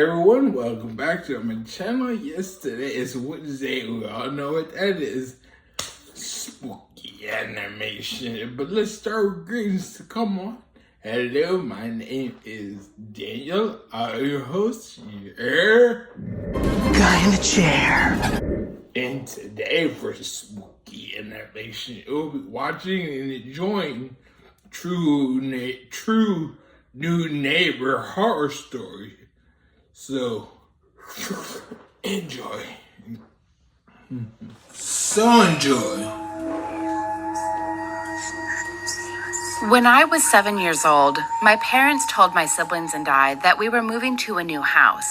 everyone, welcome back to my channel. Yes, today is Wednesday. We all know what that is. Spooky animation. But let's start with greetings. Come on. Hello, my name is Daniel. I'm your host here. Guy in the chair. And today for spooky animation, we'll be watching and enjoying true new neighbor horror story. So enjoy. So enjoy. When I was 7 years old, my parents told my siblings and I that we were moving to a new house.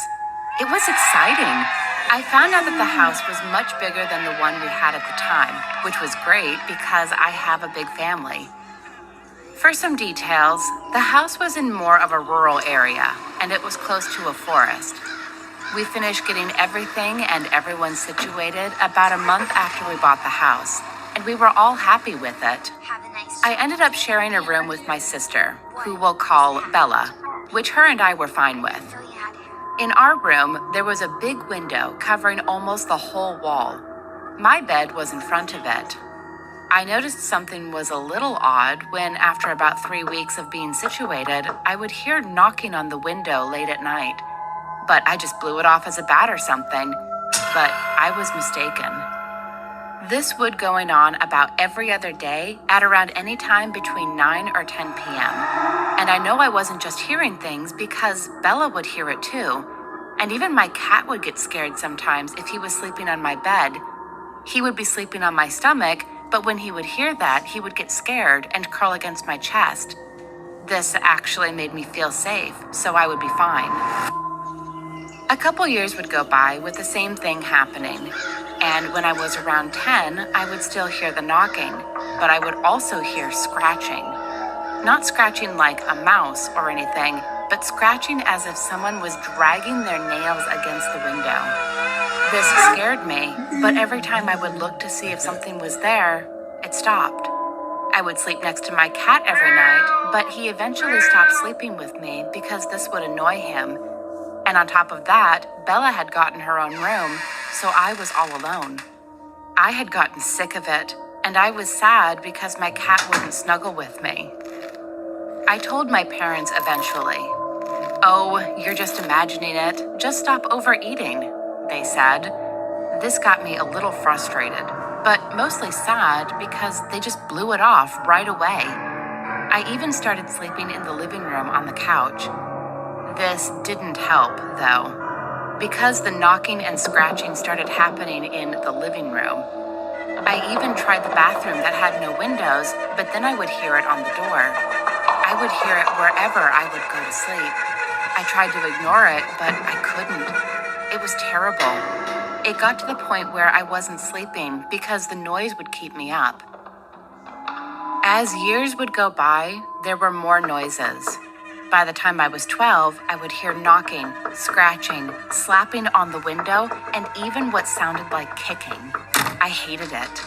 It was exciting. I found out that the house was much bigger than the one we had at the time, which was great because I have a big family. For some details, the house was in more of a rural area, and it was close to a forest. We finished getting everything and everyone situated about a month after we bought the house, and we were all happy with it. I ended up sharing a room with my sister, who we'll call Bella, which her and I were fine with. In our room, there was a big window covering almost the whole wall. My bed was in front of it. I noticed something was a little odd when, after about 3 weeks of being situated, I would hear knocking on the window late at night. But I just blew it off as a bat or something. But I was mistaken. This would going on about every other day at around any time between 9 or 10 p.m. And I know I wasn't just hearing things because Bella would hear it too. And even my cat would get scared sometimes if he was sleeping on my bed. He would be sleeping on my stomach, but when he would hear that, he would get scared and curl against my chest. This actually made me feel safe, so I would be fine. A couple years would go by with the same thing happening. And when I was around 10, I would still hear the knocking, but I would also hear scratching. Not scratching like a mouse or anything, but scratching as if someone was dragging their nails against the window. This scared me, but every time I would look to see if something was there, it stopped. I would sleep next to my cat every night, but he eventually stopped sleeping with me because this would annoy him. And on top of that, Bella had gotten her own room, so I was all alone. I had gotten sick of it, and I was sad because my cat wouldn't snuggle with me. I told my parents eventually. "Oh, you're just imagining it. Just stop overeating," they said. This got me a little frustrated, but mostly sad because they just blew it off right away. I even started sleeping in the living room on the couch. This didn't help, though, because the knocking and scratching started happening in the living room. I even tried the bathroom that had no windows, but then I would hear it on the door. I would hear it wherever I would go to sleep. I tried to ignore it, but I couldn't. It was terrible. It got to the point where I wasn't sleeping because the noise would keep me up. As years would go by, there were more noises. By the time I was 12, I would hear knocking, scratching, slapping on the window, and even what sounded like kicking. I hated it.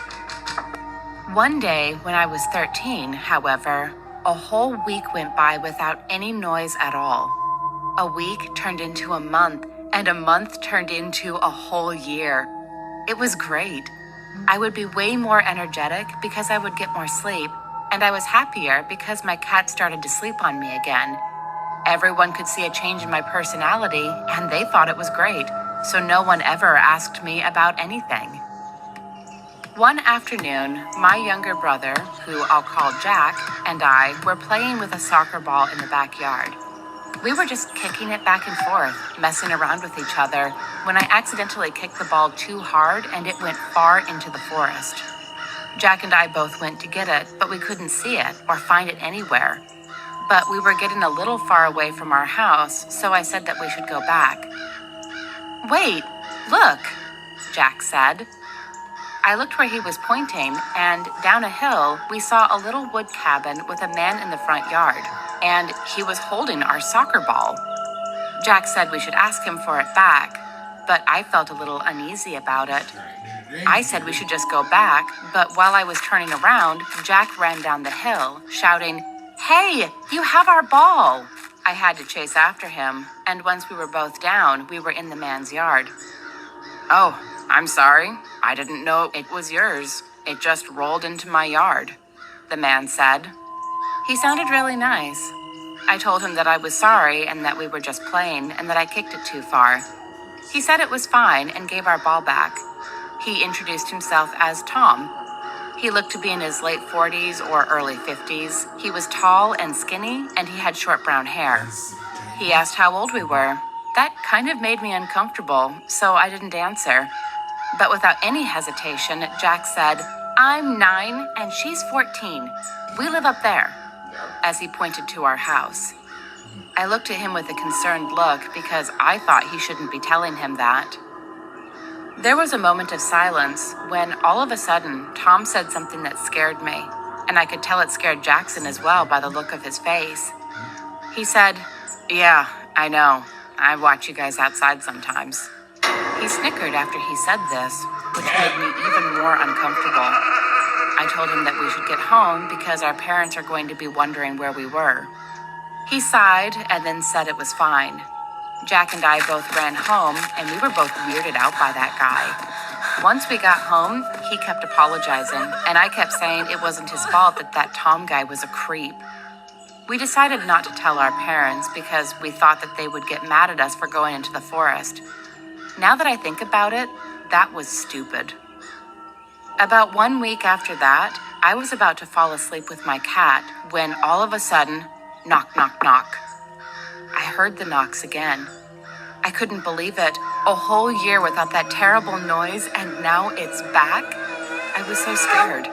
One day, when I was 13, however, a whole week went by without any noise at all. A week turned into a month, and a month turned into a whole year. It was great. I would be way more energetic because I would get more sleep, and I was happier because my cat started to sleep on me again. Everyone could see a change in my personality, and they thought it was great, so no one ever asked me about anything. One afternoon, my younger brother, who I'll call Jack, and I were playing with a soccer ball in the backyard. We were just kicking it back and forth, messing around with each other, when I accidentally kicked the ball too hard and it went far into the forest. Jack and I both went to get it, but we couldn't see it or find it anywhere. But we were getting a little far away from our house, so I said that we should go back. "Wait, look," Jack said. I looked where he was pointing, and down a hill, we saw a little wood cabin with a man in the front yard, and he was holding our soccer ball. Jack said we should ask him for it back, but I felt a little uneasy about it. I said we should just go back, but while I was turning around, Jack ran down the hill, shouting, "Hey, you have our ball!" I had to chase after him, and once we were both down, we were in the man's yard. "Oh, I'm sorry. I didn't know it was yours. It just rolled into my yard," the man said. He sounded really nice. I told him that I was sorry and that we were just playing and that I kicked it too far. He said it was fine and gave our ball back. He introduced himself as Tom. He looked to be in his late 40s or early 50s. He was tall and skinny, and he had short brown hair. He asked how old we were. That kind of made me uncomfortable, so I didn't answer. But without any hesitation, Jack said, "I'm 9 and she's 14. We live up there," as he pointed to our house. I looked at him with a concerned look because I thought he shouldn't be telling him that. There was a moment of silence when all of a sudden Tom said something that scared me, and I could tell it scared Jackson as well by the look of his face. He said, "Yeah, I know. I watch you guys outside sometimes." He snickered after he said this, which made me even more uncomfortable. I told him that we should get home because our parents are going to be wondering where we were. He sighed and then said it was fine. Jack and I both ran home, and we were both weirded out by that guy. Once we got home, he kept apologizing, and I kept saying it wasn't his fault that Tom guy was a creep. We decided not to tell our parents because we thought that they would get mad at us for going into the forest. Now that I think about it, that was stupid. About 1 week after that, I was about to fall asleep with my cat when all of a sudden, knock, knock, knock. I heard the knocks again. I couldn't believe it. A whole year without that terrible noise, and now it's back? I was so scared.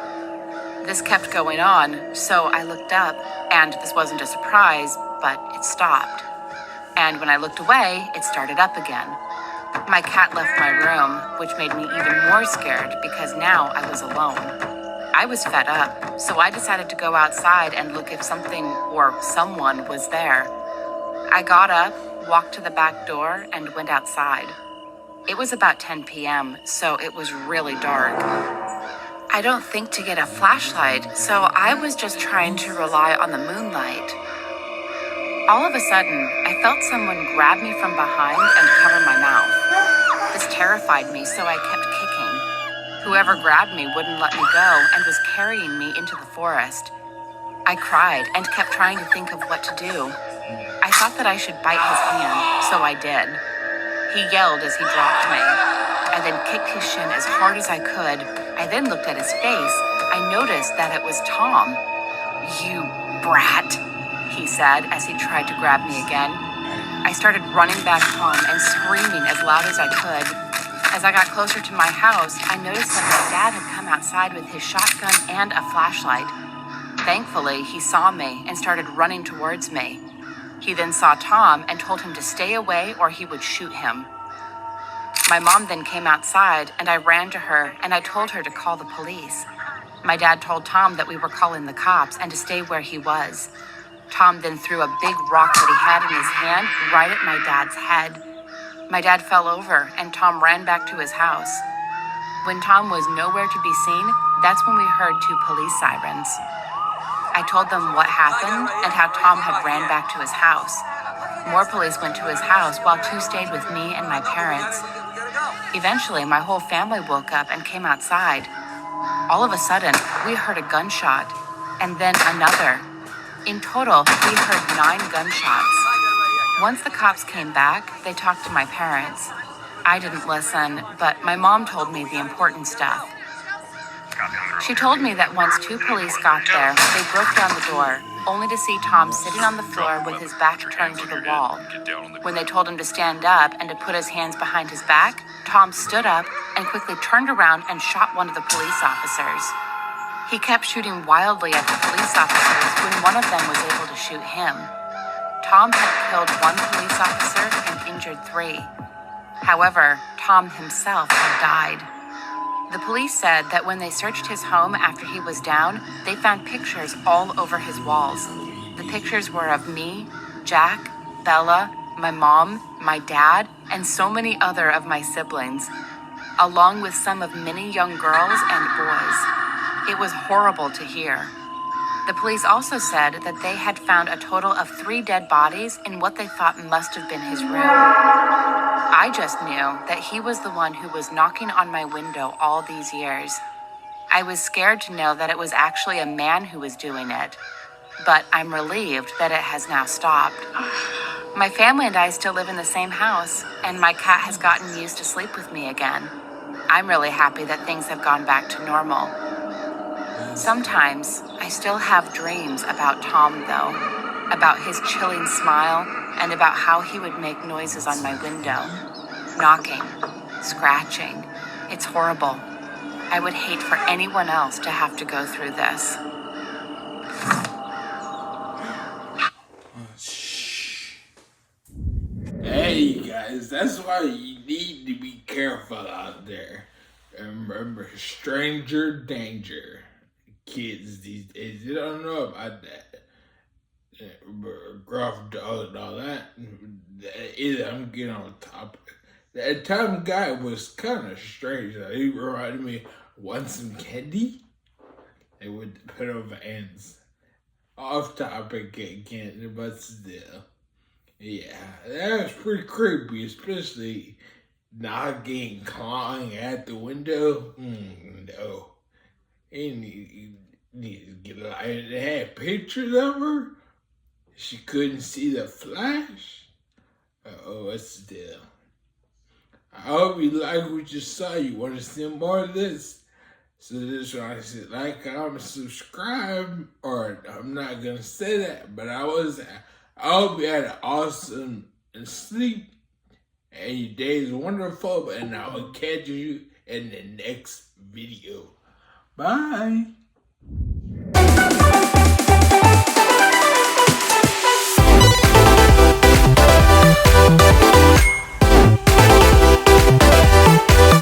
This kept going on, so I looked up, and this wasn't a surprise, but it stopped. And when I looked away, it started up again. My cat left my room, which made me even more scared because now I was alone. I was fed up, so I decided to go outside and look if something or someone was there. I got up, walked to the back door, and went outside. It was about 10 p.m., so it was really dark. I don't think to get a flashlight, so I was just trying to rely on the moonlight. All of a sudden, I felt someone grab me from behind and cover my mouth. This terrified me, so I kept kicking. Whoever grabbed me wouldn't let me go and was carrying me into the forest. I cried and kept trying to think of what to do. I thought that I should bite his hand, so I did. He yelled as he dropped me. I then kicked his shin as hard as I could. I then looked at his face. I noticed that it was Tom. "You brat," he said as he tried to grab me again. I started running back home and screaming as loud as I could. As I got closer to my house, I noticed that my dad had come outside with his shotgun and a flashlight. Thankfully, he saw me and started running towards me. He then saw Tom and told him to stay away or he would shoot him. My mom then came outside and I ran to her and I told her to call the police. My dad told Tom that we were calling the cops and to stay where he was. Tom then threw a big rock that he had in his hand right at my dad's head. My dad fell over and Tom ran back to his house. When Tom was nowhere to be seen, that's when we heard 2 police sirens. I told them what happened and how Tom had ran back to his house. More police went to his house while 2 stayed with me and my parents. Eventually, my whole family woke up and came outside. All of a sudden, we heard a gunshot and then another. In total, we heard 9 gunshots. Once the cops came back, they talked to my parents. I didn't listen, but my mom told me the important stuff. She told me that once 2 police got there, they broke down the door, only to see Tom sitting on the floor with his back turned to the wall. When they told him to stand up and to put his hands behind his back, Tom stood up and quickly turned around and shot one of the police officers. He kept shooting wildly at the police officers when one of them was able to shoot him. Tom had killed 1 police officer and injured 3. However, Tom himself had died. The police said that when they searched his home after he was down, they found pictures all over his walls. The pictures were of me, Jack, Bella, my mom, my dad, and so many other of my siblings, along with some of many young girls and boys. It was horrible to hear. The police also said that they had found a total of 3 dead bodies in what they thought must have been his room. I just knew that he was the one who was knocking on my window all these years. I was scared to know that it was actually a man who was doing it, but I'm relieved that it has now stopped. My family and I still live in the same house, and my cat has gotten used to sleep with me again. I'm really happy that things have gone back to normal. Sometimes I still have dreams about Tom, though, about his chilling smile and about how he would make noises on my window, knocking, scratching. It's horrible. I would hate for anyone else to have to go through this. Hey guys, that's why you need to be careful out there. And remember, stranger danger. Kids these days, they don't know about that. Gruff dog and all that. I'm getting on topic. That time guy was kind of strange. He reminded me, want some candy? They would put over ends. Off topic again, but still. Yeah, that was pretty creepy, especially knocking, clawing at the window. No. He needs to get a light. They had pictures of her. She couldn't see the flash. But still. I hope you like what you saw. You want to see more of this? So this one I said, like, comment, subscribe, or I'm not gonna say that, but I hope you had an awesome sleep, and your day is wonderful, and I will catch you in the next video. Bye.